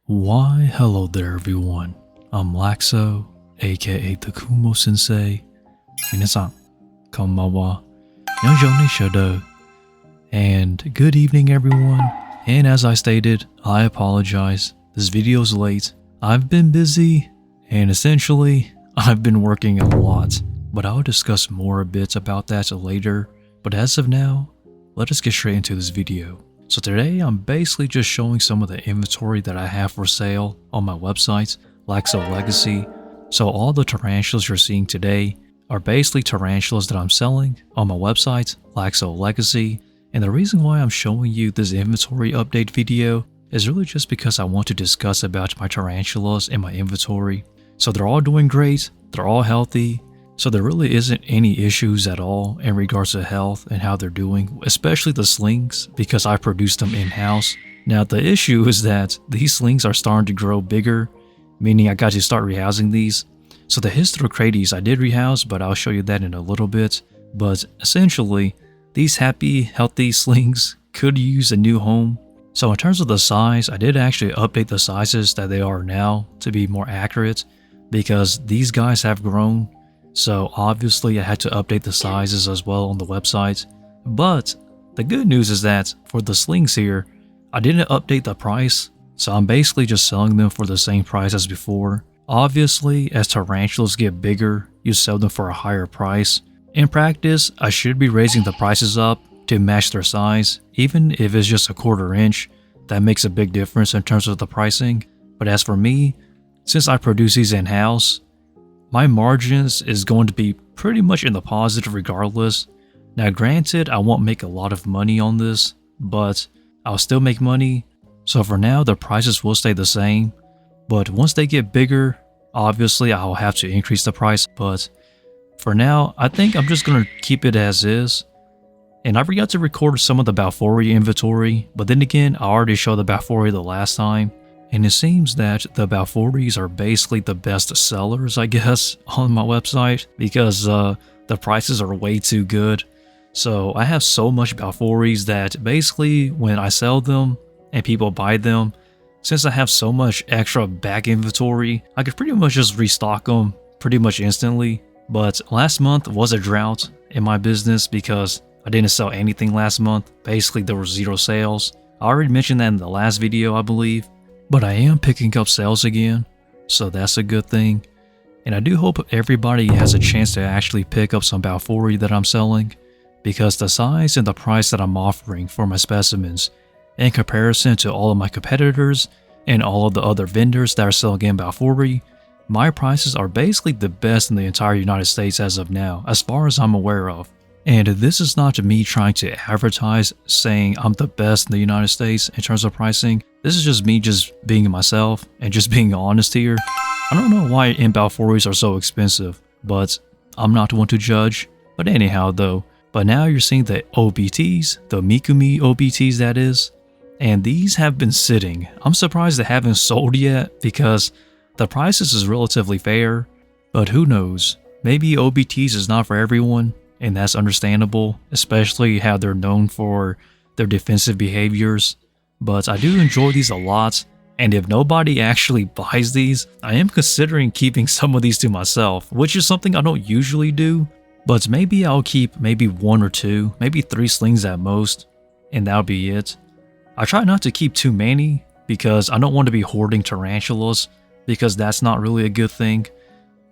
Why, hello there everyone. I'm Laxow, aka Takumo Sensei. 皆さん、こんばんは。And good evening everyone. And as I stated, I apologize. This video's late. I've been busy, and essentially, I've been working a lot. But I'll discuss more a bit about that later. But as of now, let us get straight into this video. So today I'm basically just showing some of the inventory that I have for sale on my website, Laxow Legacy. So all the tarantulas you're seeing today are basically tarantulas that I'm selling on my website, Laxow Legacy. And the reason why I'm showing you this inventory update video is really just because I want to discuss about my tarantulas in my inventory. So they're all doing great, they're all healthy. So there really isn't any issues at all in regards to health and how they're doing, especially the slings, because I produced them in-house. Now the issue is that these slings are starting to grow bigger, meaning I got to start rehousing these. So the Hysterocrates I did rehouse, but I'll show you that in a little bit. But essentially, these happy, healthy slings could use a new home. So in terms of the size, I did actually update the sizes that they are now to be more accurate, because these guys have grown. So obviously I had to update the sizes as well on the website. But the good news is that for the slings here, I didn't update the price. So I'm basically just selling them for the same price as before. Obviously, as tarantulas get bigger, you sell them for a higher price. In practice, I should be raising the prices up to match their size. Even if it's just a quarter inch, that makes a big difference in terms of the pricing. But as for me, since I produce these in-house, my margins is going to be pretty much in the positive regardless. Now granted, I won't make a lot of money on this, but I'll still make money. So for now, the prices will stay the same. But once they get bigger, obviously I'll have to increase the price. But for now, I think I'm just going to keep it as is. And I forgot to record some of the Balfouri inventory, but then again, I already showed the Balfouri the last time. And it seems that the Balfouris are basically the best sellers, I guess, on my website, because the prices are way too good. So I have so much Balfouris that basically when I sell them and people buy them, since I have so much extra back inventory, I could pretty much just restock them pretty much instantly. But last month was a drought in my business because I didn't sell anything last month. Basically, there were 0 sales. I already mentioned that in the last video, I believe. But I am picking up sales again, so that's a good thing. And I do hope everybody has a chance to actually pick up some Balfouri that I'm selling, because the size and the price that I'm offering for my specimens, in comparison to all of my competitors and all of the other vendors that are selling in Balfouri, my prices are basically the best in the entire United States as of now, as far as I'm aware of. And this is not me trying to advertise saying I'm the best in the United States in terms of pricing. This is just me just being myself and just being honest here. I don't know why Balfouris are so expensive, but I'm not one to judge. But anyhow though, but now you're seeing the OBTs, the Mikumi OBTs that is, and these have been sitting. I'm surprised they haven't sold yet because the prices is relatively fair, but who knows, maybe OBTs is not for everyone. And that's understandable, especially how they're known for their defensive behaviors. But I do enjoy these a lot, and if nobody actually buys these, I am considering keeping some of these to myself, which is something I don't usually do. But maybe I'll keep maybe 1 or 2, maybe 3 slings at most, and that'll be it. I try not to keep too many, because I don't want to be hoarding tarantulas, because that's not really a good thing.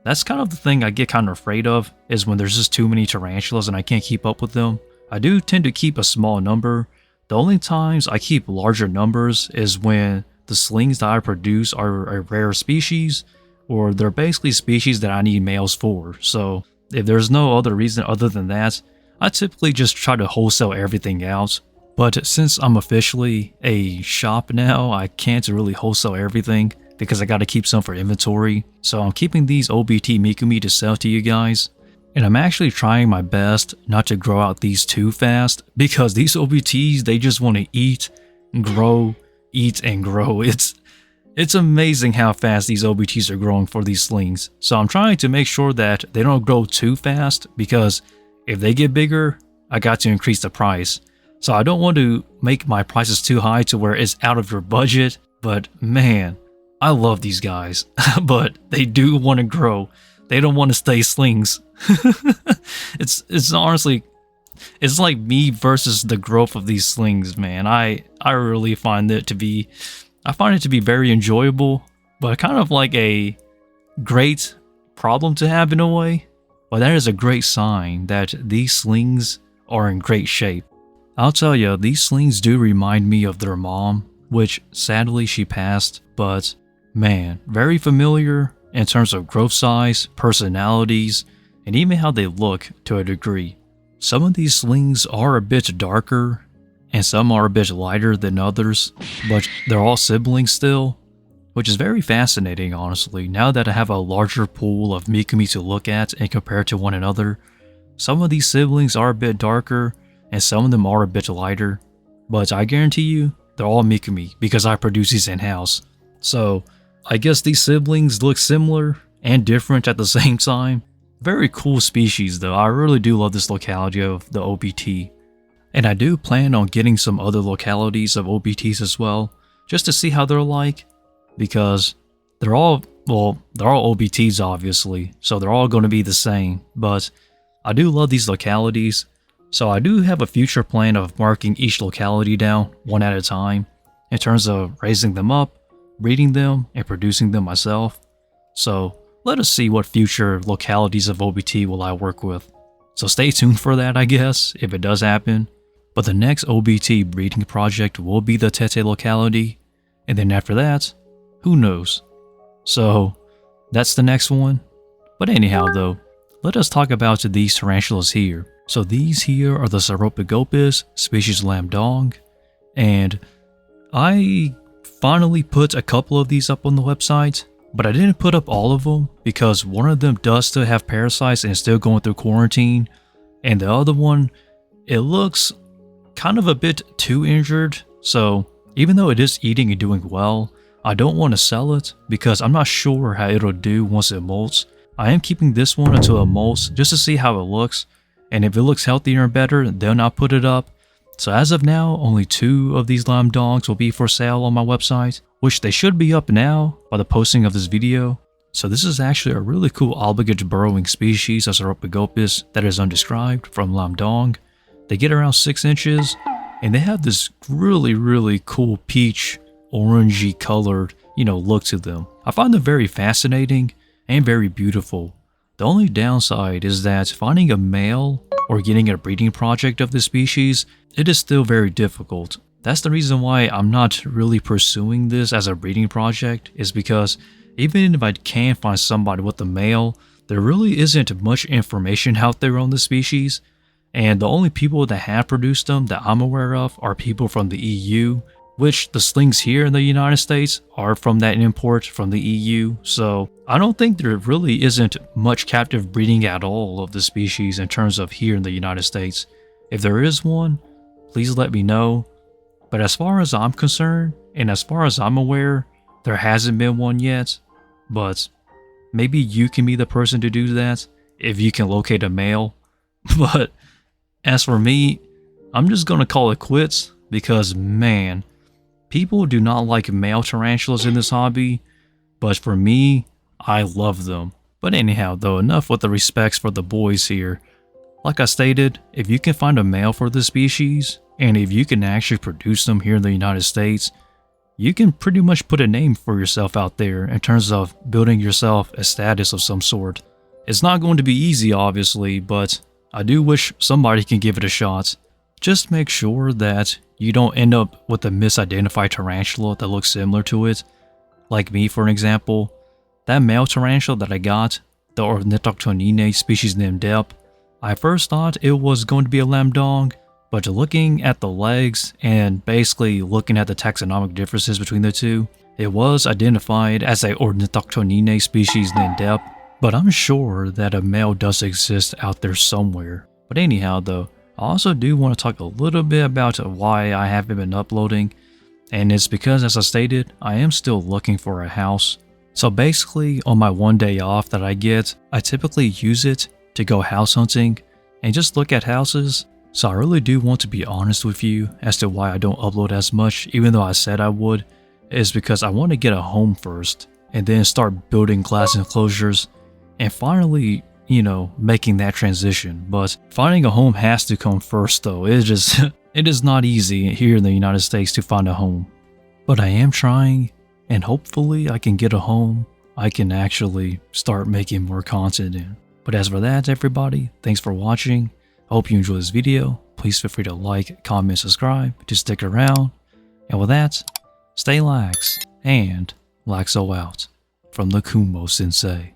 That's kind of the thing I get kind of afraid of, is when there's just too many tarantulas and I can't keep up with them. I do tend to keep a small number. The only times I keep larger numbers is when the slings that I produce are a rare species, or they're basically species that I need males for. So if there's no other reason other than that, I typically just try to wholesale everything out. But since I'm officially a shop now, I can't really wholesale everything, because I gotta keep some for inventory. So I'm keeping these OBT Mikumi to sell to you guys. And I'm actually trying my best not to grow out these too fast, because these OBTs, they just want to eat, grow, eat, and grow. It's amazing how fast these OBTs are growing for these slings. So I'm trying to make sure that they don't grow too fast, because if they get bigger, I got to increase the price. So I don't want to make my prices too high to where it's out of your budget, But man, I love these guys, but they do want to grow. They don't want to stay slings. It's honestly, it's like me versus the growth of these slings, man. I really find it to be, I find it to be very enjoyable, but kind of like a great problem to have in a way. But that is a great sign that these slings are in great shape. I'll tell you, these slings do remind me of their mom, which sadly she passed, but man, very familiar in terms of growth size, personalities, and even how they look to a degree. Some of these slings are a bit darker, and some are a bit lighter than others, but they're all siblings still, which is very fascinating honestly, now that I have a larger pool of Mikumi to look at and compare to one another. Some of these siblings are a bit darker, and some of them are a bit lighter, but I guarantee you, they're all Mikumi because I produce these in-house. So, I guess these siblings look similar and different at the same time. Very cool species though, I really do love this locality of the OBT. And I do plan on getting some other localities of OBTs as well, just to see how they're like, because they're all OBTs obviously, so they're all going to be the same, but I do love these localities, so I do have a future plan of marking each locality down one at a time, in terms of raising them up, breeding them, and producing them myself. So let us see what future localities of OBT will I work with. So stay tuned for that, I guess, if it does happen. But the next OBT breeding project will be the Tete locality, and then after that, who knows? So that's the next one. But anyhow though, let us talk about these tarantulas here. So these here are the Cyripagopus, species Lambdong, and I finally put a couple of these up on the website, but I didn't put up all of them because one of them does still have parasites and is still going through quarantine, and the other one, it looks kind of a bit too injured, so even though it is eating and doing well, I don't want to sell it because I'm not sure how it'll do once it molts. I am keeping this one until it molts just to see how it looks, and if it looks healthier and better, then I'll put it up. So as of now, only 2 of these Lambdongs will be for sale on my website, which they should be up now by the posting of this video. So this is actually a really cool obligate burrowing species of Cyripagopus that is undescribed from Lambdong. They get around 6 inches, and they have this really cool peach, orangey colored, look to them. I find them very fascinating and very beautiful. The only downside is that finding a male or getting a breeding project of this species, it is still very difficult. That's the reason why I'm not really pursuing this as a breeding project, is because even if I can find somebody with a male, there really isn't much information out there on the species. And the only people that have produced them that I'm aware of are people from the EU, which the slings here in the United States are from that import from the EU, so I don't think there really isn't much captive breeding at all of the species in terms of here in the United States. If there is one, please let me know. But as far as I'm concerned, and as far as I'm aware, there hasn't been one yet, but maybe you can be the person to do that if you can locate a male. But as for me, I'm just gonna call it quits because man, people do not like male tarantulas in this hobby, but for me, I love them. But anyhow though, enough with the respects for the boys here. Like I stated, if you can find a male for this species, and if you can actually produce them here in the United States, you can pretty much put a name for yourself out there in terms of building yourself a status of some sort. It's not going to be easy obviously, but I do wish somebody can give it a shot. Just make sure that you don't end up with a misidentified tarantula that looks similar to it. Like me for an example, that male tarantula that I got, the Ornithoctonine species named Dep, I first thought it was going to be a Lambdong, but looking at the legs and basically looking at the taxonomic differences between the two, it was identified as a Ornithoctonine species named Dep, but I'm sure that a male does exist out there somewhere. But anyhow though, I also do want to talk a little bit about why I haven't been uploading, and it's because, as I stated, I am still looking for a house. So basically, on my one day off that I get, I typically use it to go house hunting and just look at houses. So I really do want to be honest with you as to why I don't upload as much, even though I said I would. is because I want to get a home first and then start building glass enclosures and finally, you know, making that transition. But finding a home has to come first though. It is not easy here in the United States to find a home. But I am trying, and hopefully I can get a home I can actually start making more content in. But as for that, everybody, thanks for watching. I hope you enjoyed this video. Please feel free to like, comment, subscribe to stick around. And with that, stay lax and Laxow out from the Kumo Sensei.